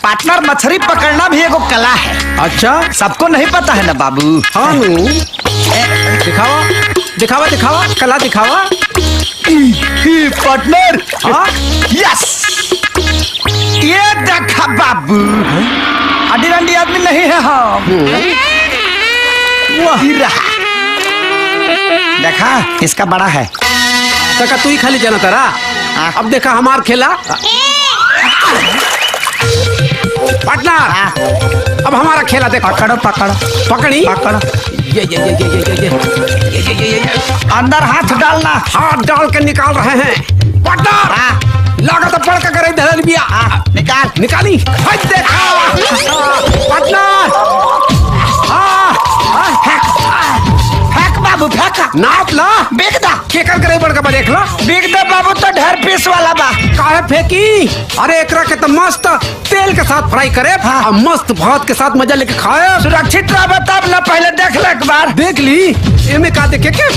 Partner मछली पकड़ना भी एगो कला है। अच्छा, सबको नहीं पता है ना बाबू। हाँ दिखावा दिखावा दिखावा, कला दिखावा। पार्टनर, हाँ यस, ये देखा बाबू, हड्डी रंडी आदमी नहीं है हम। वही रहा, देखा इसका बड़ा है। तका तू ही खाली जाना तारा। अब देखा हमार खेला। पार्टनर, अब हमारा खेला देखो। पकड़ो पकड़ो पकड़ी पकड़ो, ये अंदर हाथ डालना। हाथ डाल के निकाल रहे हैं। पार्टनर, लागत पड़ के करे धरल बिया। निकाल निकाली। हट देखा पार्टनर। फेंक बाबू, फेंक, नाप ला। बेच दा, केकर करे बड़ के देख ला। बेच दे बाबू, तो ढेर पीस वाला बा। काहे फेंकी? अरे एकरा के तो मस्त तेल के साथ फ्राई करे। हाँ। और मस्त भात के साथ मजा लेके खाए। सुरक्षित रह, तब ना, पहले देख ले एक बार। देख ली एमे का देखे के।